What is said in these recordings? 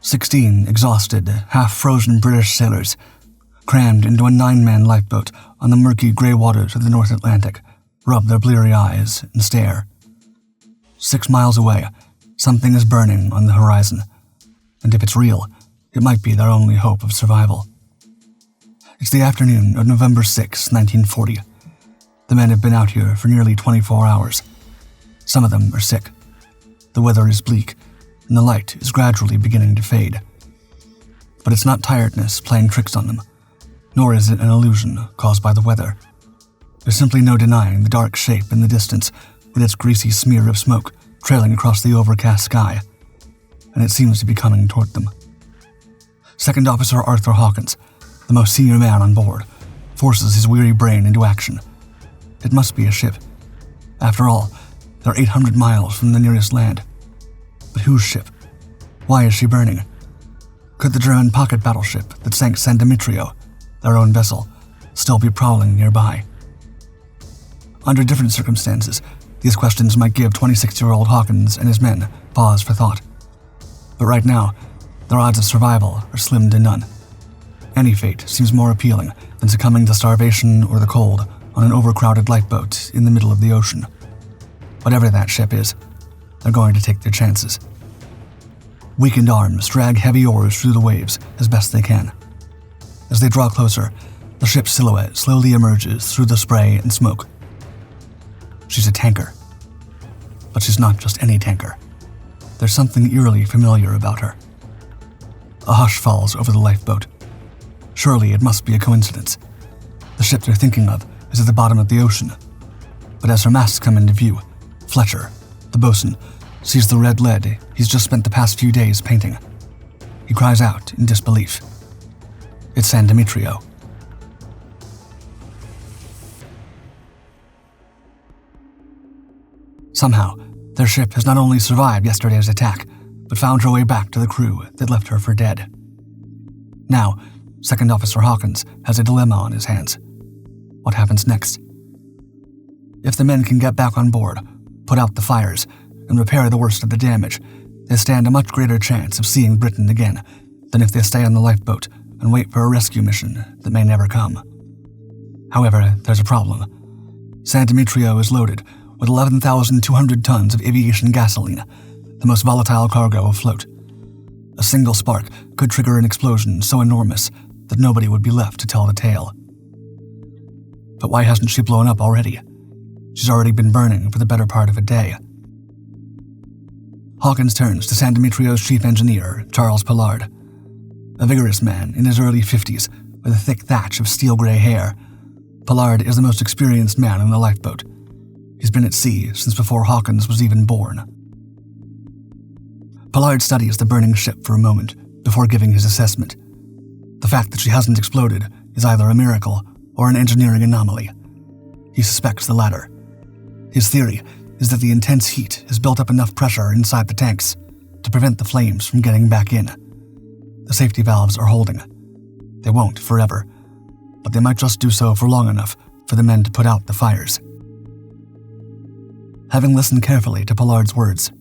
16 exhausted, half-frozen British sailors, crammed into a 9-man lifeboat on the murky grey waters of the North Atlantic, rub their bleary eyes and stare. 6 miles away, something is burning on the horizon, and if it's real, it might be their only hope of survival. It's the afternoon of November 6, 1940. The men have been out here for nearly 24 hours. Some of them are sick. The weather is bleak, and the light is gradually beginning to fade. But it's not tiredness playing tricks on them, nor is it an illusion caused by the weather. There's simply no denying the dark shape in the distance with its greasy smear of smoke trailing across the overcast sky, and it seems to be coming toward them. Second Officer Arthur Hawkins, the most senior man on board, forces his weary brain into action. It must be a ship. After all, they're 800 miles from the nearest land. But whose ship? Why is she burning? Could the German pocket battleship that sank San Demetrio, their own vessel, still be prowling nearby? Under different circumstances, these questions might give 26-year-old Hawkins and his men pause for thought. But right now, their odds of survival are slim to none. Any fate seems more appealing than succumbing to starvation or the cold on an overcrowded lifeboat in the middle of the ocean. Whatever that ship is, they're going to take their chances. Weakened arms drag heavy oars through the waves as best they can. As they draw closer, the ship's silhouette slowly emerges through the spray and smoke. She's a tanker. But she's not just any tanker. There's something eerily familiar about her. A hush falls over the lifeboat. Surely it must be a coincidence. The ship they're thinking of is at the bottom of the ocean. But as her masts come into view, Fletcher, the bosun, sees the red lead he's just spent the past few days painting. He cries out in disbelief. It's San Demetrio. Somehow, their ship has not only survived yesterday's attack, but found her way back to the crew that left her for dead. Now, Second Officer Hawkins has a dilemma on his hands. What happens next? If the men can get back on board, put out the fires, and repair the worst of the damage, they stand a much greater chance of seeing Britain again than if they stay on the lifeboat and wait for a rescue mission that may never come. However, there's a problem. San Demetrio is loaded with 11,200 tons of aviation gasoline, the most volatile cargo afloat. A single spark could trigger an explosion so enormous that nobody would be left to tell the tale. But why hasn't she blown up already? She's already been burning for the better part of a day. Hawkins turns to San Demetrio's chief engineer, Charles Pollard. A vigorous man in his early 50s with a thick thatch of steel-gray hair, Pollard is the most experienced man on the lifeboat. He's been at sea since before Hawkins was even born. Pollard studies the burning ship for a moment before giving his assessment. The fact that she hasn't exploded is either a miracle or an engineering anomaly. He suspects the latter. His theory is that the intense heat has built up enough pressure inside the tanks to prevent the flames from getting back in. The safety valves are holding. They won't forever, but they might just do so for long enough for the men to put out the fires. Having listened carefully to Pollard's words,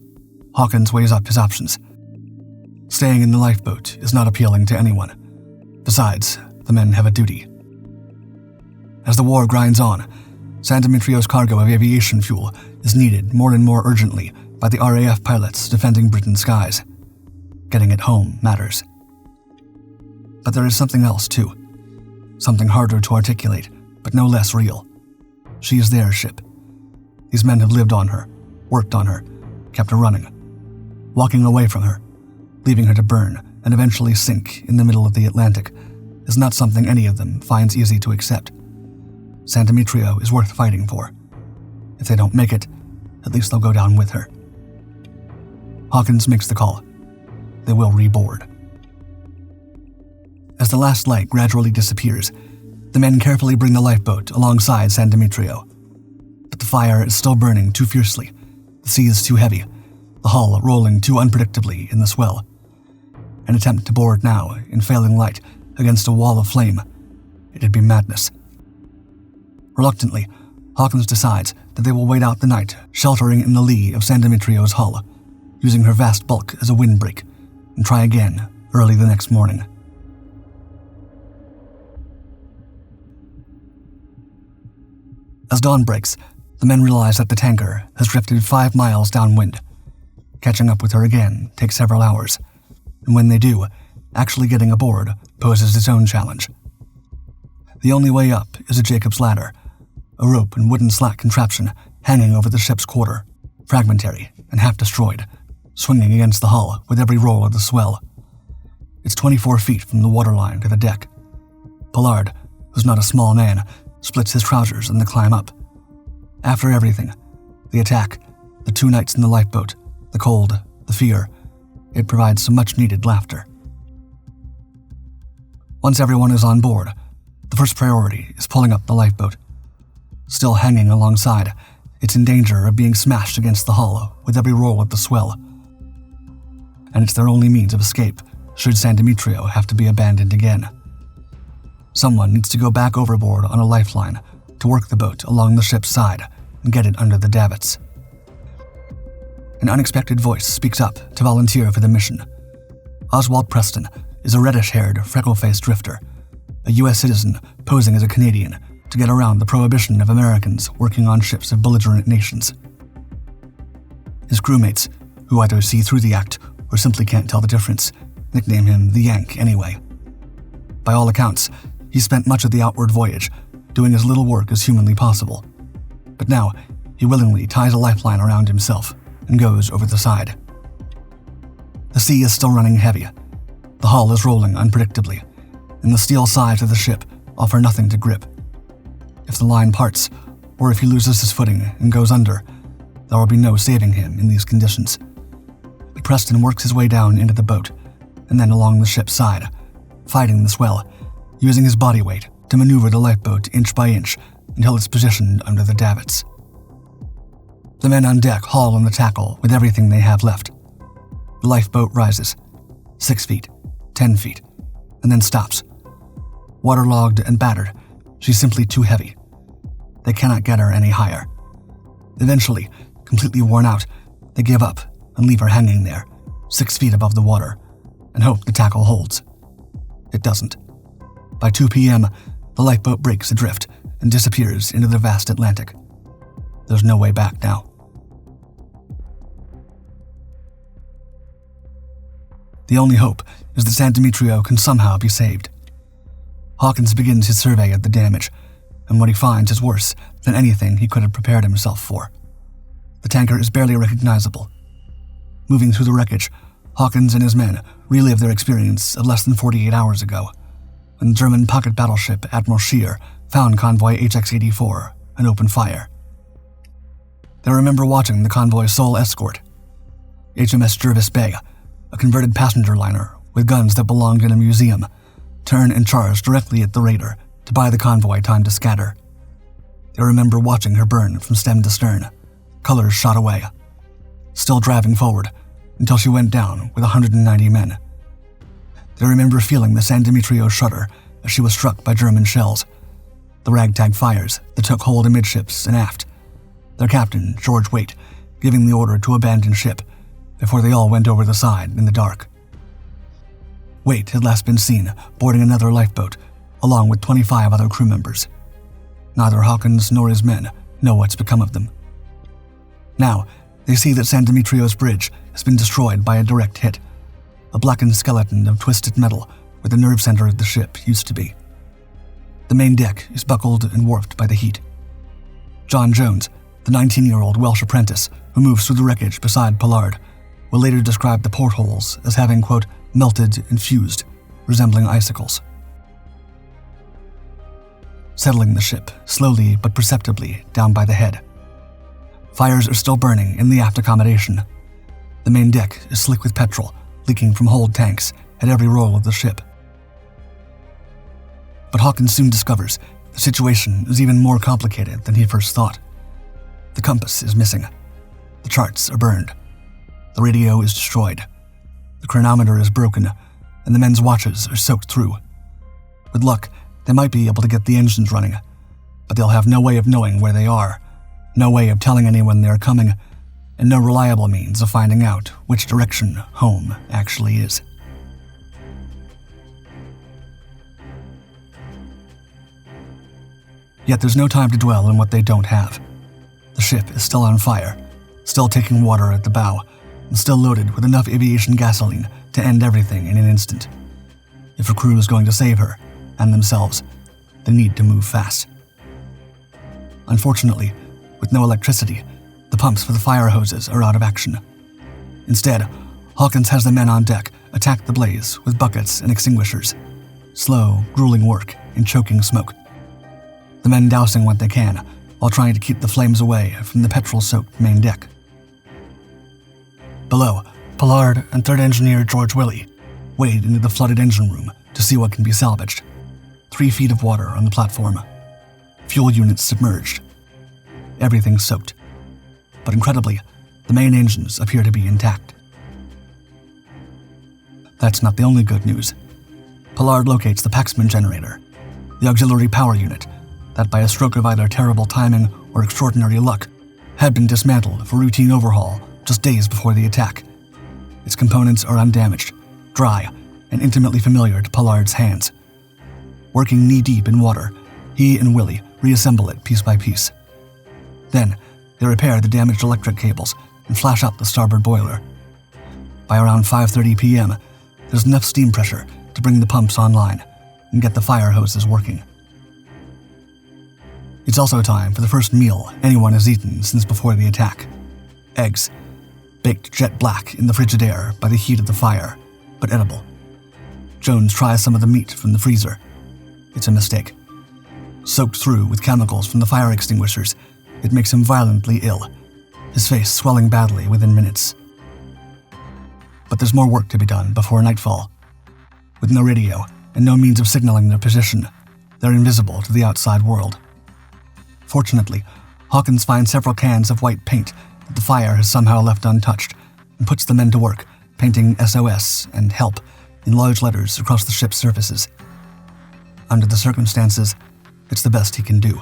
Hawkins weighs up his options. Staying in the lifeboat is not appealing to anyone. Besides, the men have a duty. As the war grinds on, San Demetrio's cargo of aviation fuel is needed more and more urgently by the RAF pilots defending Britain's skies. Getting it home matters. But there is something else, too. Something harder to articulate, but no less real. She is their ship. These men have lived on her, worked on her, kept her running. Walking away from her, leaving her to burn and eventually sink in the middle of the Atlantic, is not something any of them finds easy to accept. San Demetrio is worth fighting for. If they don't make it, at least they'll go down with her. Hawkins makes the call. They will reboard. As the last light gradually disappears, the men carefully bring the lifeboat alongside San Demetrio. But the fire is still burning too fiercely, the sea is too heavy, the hull rolling too unpredictably in the swell. An attempt to board now, in failing light, against a wall of flame. It'd be madness. Reluctantly, Hawkins decides that they will wait out the night, sheltering in the lee of San Demetrio's hull, using her vast bulk as a windbreak, and try again early the next morning. As dawn breaks, the men realize that the tanker has drifted 5 miles downwind. Catching up with her again takes several hours, and when they do, actually getting aboard poses its own challenge. The only way up is a Jacob's ladder, a rope and wooden slat contraption hanging over the ship's quarter, fragmentary and half destroyed, swinging against the hull with every roll of the swell. It's 24 feet from the waterline to the deck. Pollard, who's not a small man, splits his trousers in the climb up. After everything, the attack, the 2 nights in the lifeboat, the cold, the fear, it provides some much-needed laughter. Once everyone is on board, the first priority is pulling up the lifeboat. Still hanging alongside, it's in danger of being smashed against the hull with every roll of the swell. And it's their only means of escape should San Demetrio have to be abandoned again. Someone needs to go back overboard on a lifeline to work the boat along the ship's side and get it under the davits. An unexpected voice speaks up to volunteer for the mission. Oswald Preston is a reddish-haired, freckle-faced drifter, a U.S. citizen posing as a Canadian to get around the prohibition of Americans working on ships of belligerent nations. His crewmates, who either see through the act or simply can't tell the difference, nickname him the Yank anyway. By all accounts, he spent much of the outward voyage doing as little work as humanly possible. But now, he willingly ties a lifeline around himself and goes over the side. The sea is still running heavy. The hull is rolling unpredictably, and the steel sides of the ship offer nothing to grip. If the line parts, or if he loses his footing and goes under, there will be no saving him in these conditions. But Preston works his way down into the boat, and then along the ship's side, fighting the swell, using his body weight to maneuver the lifeboat inch by inch until it's positioned under the davits. The men on deck haul on the tackle with everything they have left. The lifeboat rises, 6 feet, 10 feet, and then stops. Waterlogged and battered, she's simply too heavy. They cannot get her any higher. Eventually, completely worn out, they give up and leave her hanging there, 6 feet above the water, and hope the tackle holds. It doesn't. By 2 p.m., the lifeboat breaks adrift and disappears into the vast Atlantic. There's no way back now. The only hope is that San Demetrio can somehow be saved. Hawkins begins his survey of the damage, and what he finds is worse than anything he could have prepared himself for. The tanker is barely recognizable. Moving through the wreckage, Hawkins and his men relive their experience of less than 48 hours ago, when the German pocket battleship Admiral Scheer found Convoy HX-84 and opened fire. They remember watching the convoy's sole escort, HMS Jervis Bay, a converted passenger liner with guns that belonged in a museum, turn and charge directly at the raider to buy the convoy time to scatter. They remember watching her burn from stem to stern, colors shot away, still driving forward until she went down with 190 men. They remember feeling the San Demetrio shudder as she was struck by German shells, the ragtag fires that took hold amidships and aft, their captain, George Waite, giving the order to abandon ship before they all went over the side in the dark. Waite had last been seen boarding another lifeboat along with 25 other crew members. Neither Hawkins nor his men know what's become of them. Now, they see that San Demetrio's bridge has been destroyed by a direct hit, a blackened skeleton of twisted metal where the nerve center of the ship used to be. The main deck is buckled and warped by the heat. John Jones, the 19-year-old Welsh apprentice who moves through the wreckage beside Pollard, will later describe the portholes as having, quote, melted and fused, resembling icicles. Settling the ship, slowly but perceptibly, down by the head. Fires are still burning in the aft accommodation. The main deck is slick with petrol, leaking from hold tanks at every roll of the ship. But Hawkins soon discovers the situation is even more complicated than he first thought. The compass is missing. The charts are burned. The radio is destroyed. The chronometer is broken, and the men's watches are soaked through. With luck, they might be able to get the engines running, but they'll have no way of knowing where they are, no way of telling anyone they're coming, and no reliable means of finding out which direction home actually is. Yet there's no time to dwell on what they don't have. The ship is still on fire, still taking water at the bow, and still loaded with enough aviation gasoline to end everything in an instant. If a crew is going to save her, and themselves, they need to move fast. Unfortunately, with no electricity, the pumps for the fire hoses are out of action. Instead, Hawkins has the men on deck attack the blaze with buckets and extinguishers. Slow, grueling work in choking smoke. The men dousing what they can while trying to keep the flames away from the petrol-soaked main deck. Below, Pollard and third engineer George Willey wade into the flooded engine room to see what can be salvaged. 3 feet of water on the platform. Fuel units submerged. Everything soaked. But incredibly, the main engines appear to be intact. That's not the only good news. Pollard locates the Paxman generator, the auxiliary power unit that, by a stroke of either terrible timing or extraordinary luck, had been dismantled for routine overhaul just days before the attack. Its components are undamaged, dry, and intimately familiar to Pollard's hands. Working knee-deep in water, he and Willey reassemble it piece by piece. Then, they repair the damaged electric cables and flash up the starboard boiler. By around 5:30 p.m., there's enough steam pressure to bring the pumps online and get the fire hoses working. It's also time for the first meal anyone has eaten since before the attack. Eggs, baked jet black in the Frigidaire by the heat of the fire, but edible. Jones tries some of the meat from the freezer. It's a mistake. Soaked through with chemicals from the fire extinguishers, it makes him violently ill, his face swelling badly within minutes. But there's more work to be done before nightfall. With no radio and no means of signaling their position, they're invisible to the outside world. Fortunately, Hawkins finds several cans of white paint that the fire has somehow left untouched and puts the men to work painting SOS and HELP in large letters across the ship's surfaces. Under the circumstances, it's the best he can do.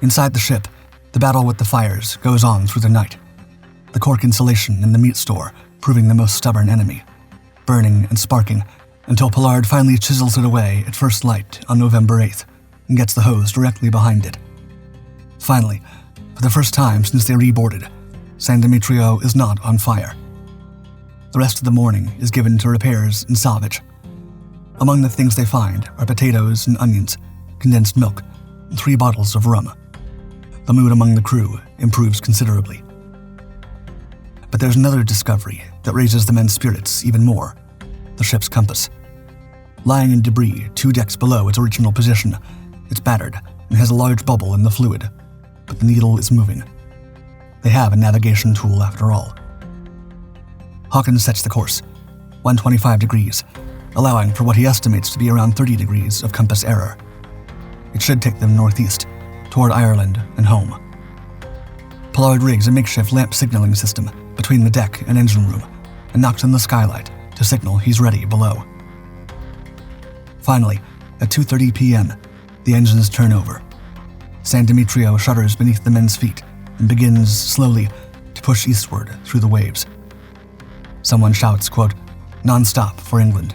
Inside the ship, the battle with the fires goes on through the night. The cork insulation in the meat store proving the most stubborn enemy, burning and sparking until Pollard finally chisels it away at first light on November 8th and gets the hose directly behind it. Finally, for the first time since they reboarded, San Demetrio is not on fire. The rest of the morning is given to repairs and salvage. Among the things they find are potatoes and onions, condensed milk, and 3 bottles of rum. The mood among the crew improves considerably. But there's another discovery that raises the men's spirits even more: the ship's compass. Lying in debris 2 decks below its original position, it's battered and has a large bubble in the fluid, but the needle is moving. They have a navigation tool after all. Hawkins sets the course, 125 degrees, allowing for what he estimates to be around 30 degrees of compass error. It should take them northeast, toward Ireland and home. Pollard rigs a makeshift lamp signaling system between the deck and engine room and knocks on the skylight to signal he's ready below. Finally, at 2:30 p.m., the engines turn over. San Demetrio shudders beneath the men's feet and begins, slowly, to push eastward through the waves. Someone shouts, quote, "Non-stop for England."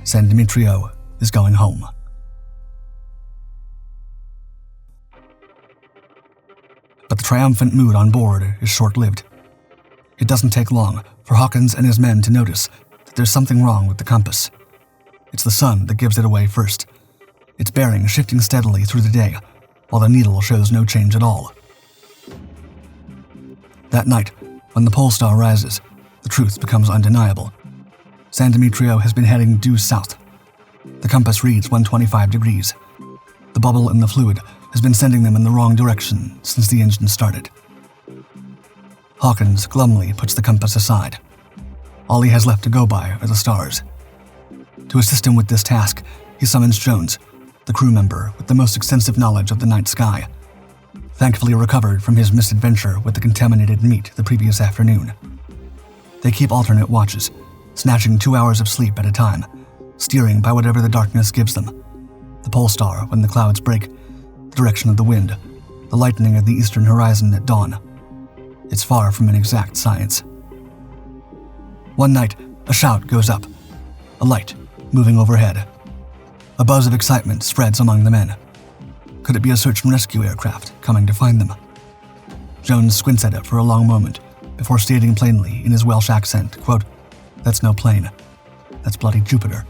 San Demetrio is going home. But the triumphant mood on board is short-lived. It doesn't take long for Hawkins and his men to notice that there's something wrong with the compass. It's the sun that gives it away first, its bearing shifting steadily through the day, while the needle shows no change at all. That night, when the pole star rises, the truth becomes undeniable. San Demetrio has been heading due south. The compass reads 125 degrees. The bubble in the fluid has been sending them in the wrong direction since the engine started. Hawkins glumly puts the compass aside. All he has left to go by are the stars. To assist him with this task, he summons Jones, the crew member with the most extensive knowledge of the night sky, thankfully recovered from his misadventure with the contaminated meat the previous afternoon. They keep alternate watches, snatching 2 hours of sleep at a time, steering by whatever the darkness gives them. The pole star when the clouds break, the direction of the wind, the lightening of the eastern horizon at dawn. It's far from an exact science. One night, a shout goes up, a light moving overhead. A buzz of excitement spreads among the men. Could it be a search and rescue aircraft coming to find them? Jones squints at it for a long moment before stating plainly in his Welsh accent, quote, "That's no plane. That's bloody Jupiter."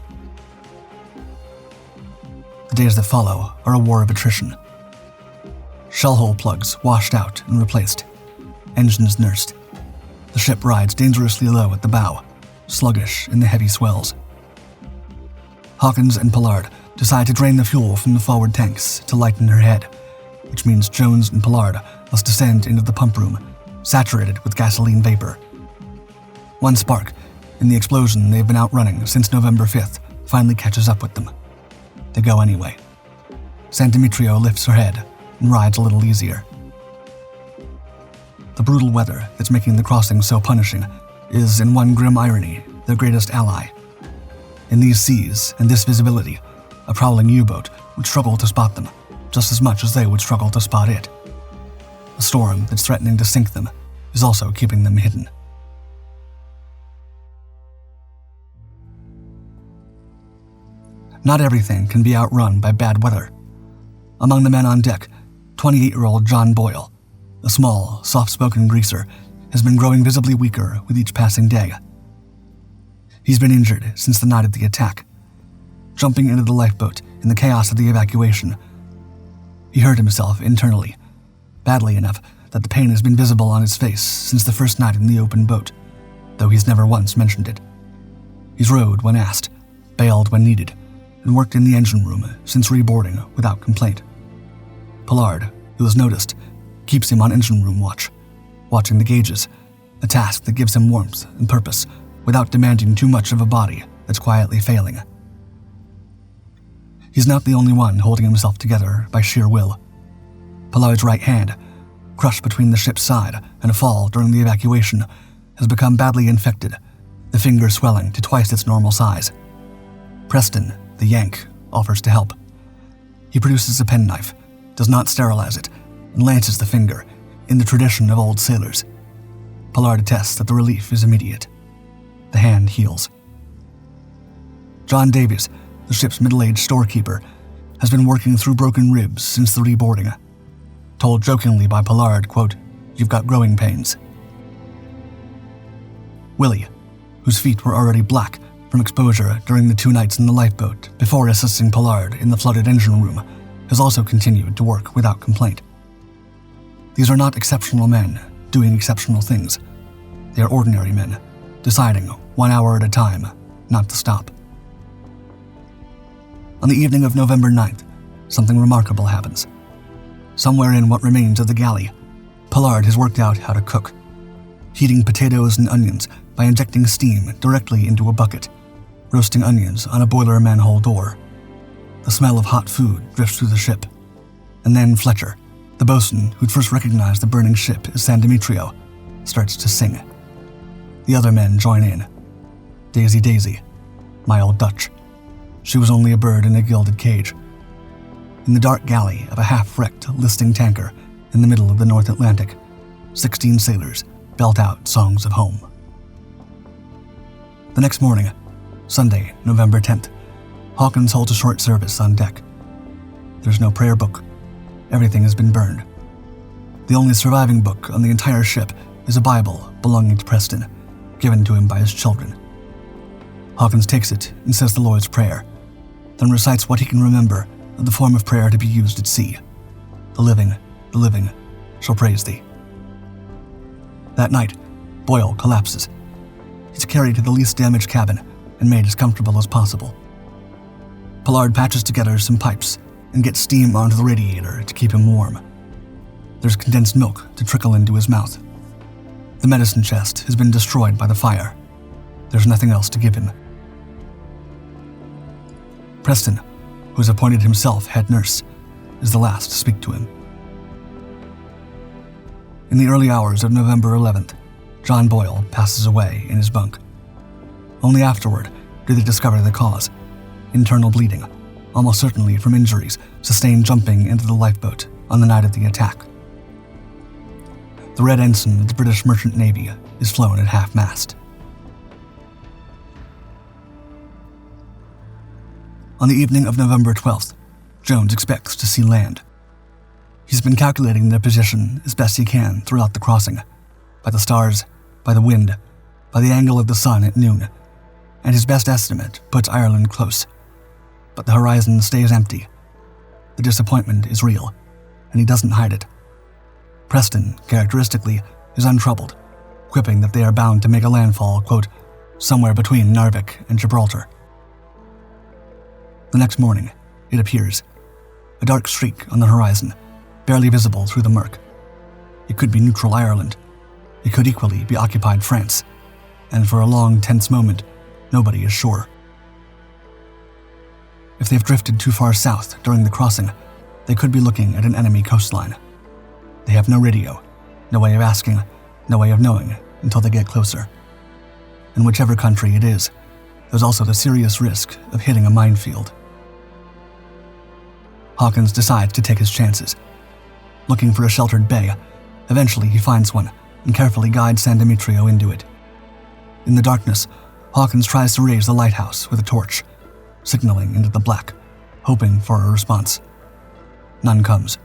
The days that follow are a war of attrition. Shell hole plugs washed out and replaced. Engines nursed. The ship rides dangerously low at the bow, sluggish in the heavy swells. Hawkins and Pollard decide to drain the fuel from the forward tanks to lighten her head, which means Jones and Pollard must descend into the pump room, saturated with gasoline vapor. One spark, in the explosion they've been outrunning since November 5th, finally catches up with them. They go anyway. San Demetrio lifts her head and rides a little easier. The brutal weather that's making the crossing so punishing is, in one grim irony, their greatest ally. In these seas and this visibility, a prowling U-boat would struggle to spot them, just as much as they would struggle to spot it. The storm that's threatening to sink them is also keeping them hidden. Not everything can be outrun by bad weather. Among the men on deck, 28-year-old John Boyle, a small, soft-spoken greaser, has been growing visibly weaker with each passing day. He's been injured since the night of the attack. Jumping into the lifeboat in the chaos of the evacuation, he hurt himself internally, badly enough that the pain has been visible on his face since the first night in the open boat, though he's never once mentioned it. He's rowed when asked, bailed when needed, and worked in the engine room since reboarding without complaint. Pollard, who has noticed, keeps him on engine room watch, watching the gauges, a task that gives him warmth and purpose without demanding too much of a body that's quietly failing. He's not the only one holding himself together by sheer will. Pollard's right hand, crushed between the ship's side and a fall during the evacuation, has become badly infected, the finger swelling to twice its normal size. Preston, the Yank, offers to help. He produces a penknife, does not sterilize it, and lances the finger, in the tradition of old sailors. Pollard attests that the relief is immediate. The hand heals. John Davies, the ship's middle-aged storekeeper, has been working through broken ribs since the reboarding. Told jokingly by Pollard, quote, "You've got growing pains." Willie, whose feet were already black from exposure during the 2 nights in the lifeboat before assisting Pollard in the flooded engine room, has also continued to work without complaint. These are not exceptional men doing exceptional things. They are ordinary men, deciding 1 hour at a time not to stop. On the evening of November 9th, something remarkable happens. Somewhere in what remains of the galley, Pollard has worked out how to cook, heating potatoes and onions by injecting steam directly into a bucket, roasting onions on a boiler manhole door. The smell of hot food drifts through the ship. And then Fletcher, the bosun who'd first recognized the burning ship as San Demetrio, starts to sing. The other men join in. Daisy Daisy, my old Dutch. She was only a bird in a gilded cage. In the dark galley of a half-wrecked listing tanker in the middle of the North Atlantic, 16 sailors belt out songs of home. The next morning, Sunday, November 10th, Hawkins holds a short service on deck. There's no prayer book. Everything has been burned. The only surviving book on the entire ship is a Bible belonging to Preston, given to him by his children. Hawkins takes it and says the Lord's Prayer, then recites what he can remember of the form of prayer to be used at sea. The living shall praise thee. That night, Boyle collapses. He's carried to the least damaged cabin and made as comfortable as possible. Pollard patches together some pipes and gets steam onto the radiator to keep him warm. There's condensed milk to trickle into his mouth. The medicine chest has been destroyed by the fire. There's nothing else to give him. Preston, who has appointed himself head nurse, is the last to speak to him. In the early hours of November 11th, John Boyle passes away in his bunk. Only afterward do they discover the cause: internal bleeding, almost certainly from injuries sustained jumping into the lifeboat on the night of the attack. The red ensign of the British Merchant Navy is flown at half-mast. On the evening of November 12th, Jones expects to see land. He's been calculating their position as best he can throughout the crossing, by the stars, by the wind, by the angle of the sun at noon, and his best estimate puts Ireland close. But the horizon stays empty. The disappointment is real, and he doesn't hide it. Preston, characteristically, is untroubled, quipping that they are bound to make a landfall, quote, somewhere between Narvik and Gibraltar. The next morning, it appears, a dark streak on the horizon, barely visible through the murk. It could be neutral Ireland. It could equally be occupied France. And for a long, tense moment, nobody is sure. If they've drifted too far south during the crossing, they could be looking at an enemy coastline. They have no radio, no way of asking, no way of knowing until they get closer. In whichever country it is, there's also the serious risk of hitting a minefield. Hawkins decides to take his chances. Looking for a sheltered bay, eventually he finds one and carefully guides San Demetrio into it. In the darkness, Hawkins tries to raise the lighthouse with a torch, signaling into the black, hoping for a response. None comes.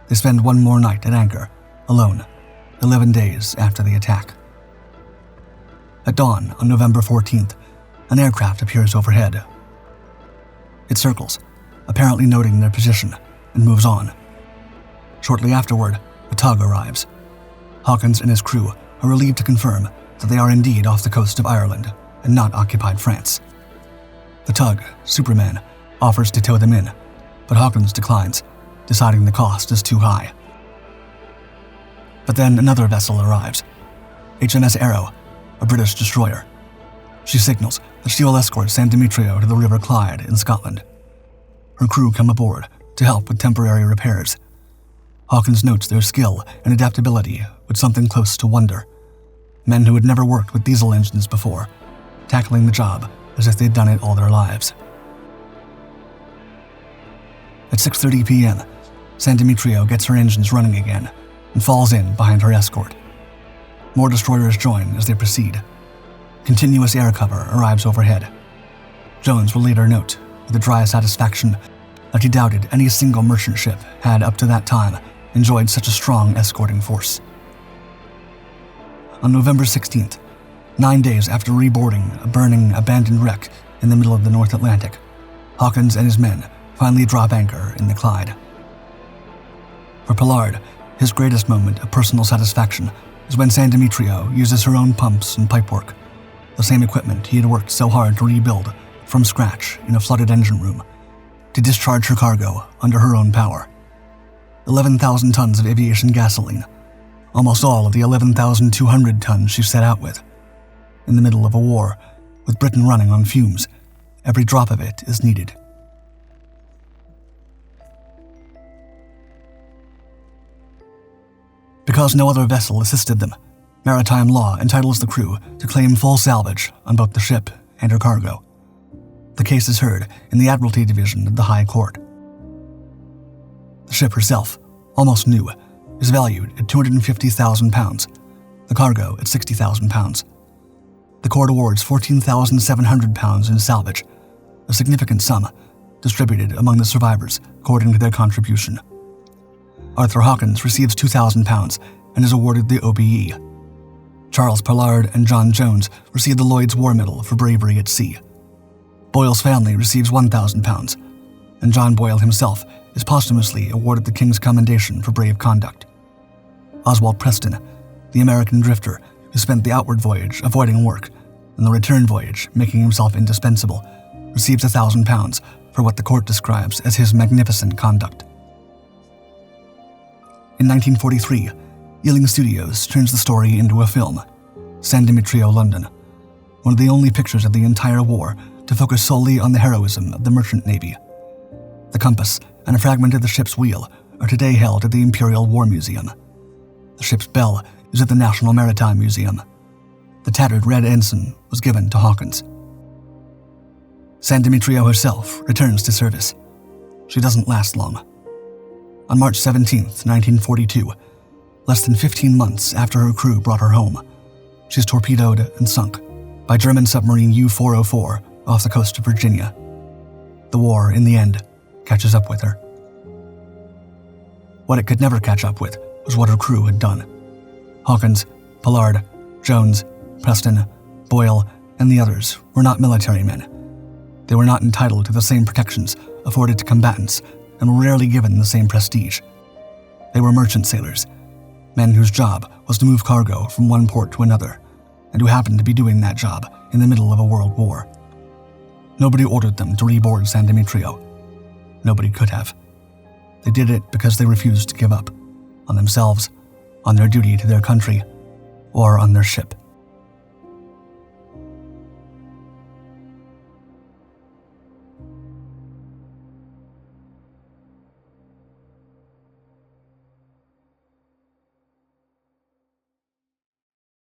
They spend one more night at anchor, alone, 11 days after the attack. At dawn on November 14th, an aircraft appears overhead. It circles, apparently noting their position, and moves on. Shortly afterward, a tug arrives. Hawkins and his crew are relieved to confirm that they are indeed off the coast of Ireland and not occupied France. The tug, Superman, offers to tow them in, but Hawkins declines, deciding the cost is too high. But then another vessel arrives, HMS Arrow, a British destroyer. She signals that she will escort San Demetrio to the River Clyde in Scotland. Her crew come aboard to help with temporary repairs. Hawkins notes their skill and adaptability with something close to wonder. Men who had never worked with diesel engines before, tackling the job as if they'd done it all their lives. At 6:30 p.m., San Demetrio gets her engines running again and falls in behind her escort. More destroyers join as they proceed. Continuous air cover arrives overhead. Jones will later note, with a dry satisfaction, that he doubted any single merchant ship had up to that time enjoyed such a strong escorting force. On November 16th, 9 days after reboarding a burning, abandoned wreck in the middle of the North Atlantic, Hawkins and his men finally drop anchor in the Clyde. For Pollard, his greatest moment of personal satisfaction is when San Demetrio uses her own pumps and pipework, the same equipment he had worked so hard to rebuild from scratch in a flooded engine room, to discharge her cargo under her own power. 11,000 tons of aviation gasoline, almost all of the 11,200 tons she set out with. In the middle of a war, with Britain running on fumes, every drop of it is needed. Because no other vessel assisted them, maritime law entitles the crew to claim full salvage on both the ship and her cargo. The case is heard in the Admiralty Division of the High Court. The ship herself, almost new, is valued at £250,000, the cargo at £60,000. The court awards £14,700 in salvage, a significant sum, distributed among the survivors according to their contribution. Arthur Hawkins receives £2,000 and is awarded the OBE. Charles Pollard and John Jones receive the Lloyd's War Medal for bravery at sea. Boyle's family receives £1,000, and John Boyle himself is posthumously awarded the King's Commendation for brave conduct. Oswald Preston, the American drifter who spent the outward voyage avoiding work and the return voyage making himself indispensable, receives £1,000 for what the court describes as his magnificent conduct. In 1943, Ealing Studios turns the story into a film, San Demetrio, London, one of the only pictures of the entire war to focus solely on the heroism of the merchant navy. The compass and a fragment of the ship's wheel are today held at the Imperial War Museum. The ship's bell is at the National Maritime Museum. The tattered red ensign was given to Hawkins. San Demetrio herself returns to service. She doesn't last long. On March 17, 1942, less than 15 months after her crew brought her home, she's torpedoed and sunk by German submarine U-404 off the coast of Virginia. The war, in the end, catches up with her. What it could never catch up with was what her crew had done. Hawkins, Pollard, Jones, Preston, Boyle, and the others were not military men. They were not entitled to the same protections afforded to combatants and were rarely given the same prestige. They were merchant sailors, men whose job was to move cargo from one port to another, and who happened to be doing that job in the middle of a world war. Nobody ordered them to reboard San Demetrio. Nobody could have. They did it because they refused to give up, on themselves, on their duty to their country, or on their ship.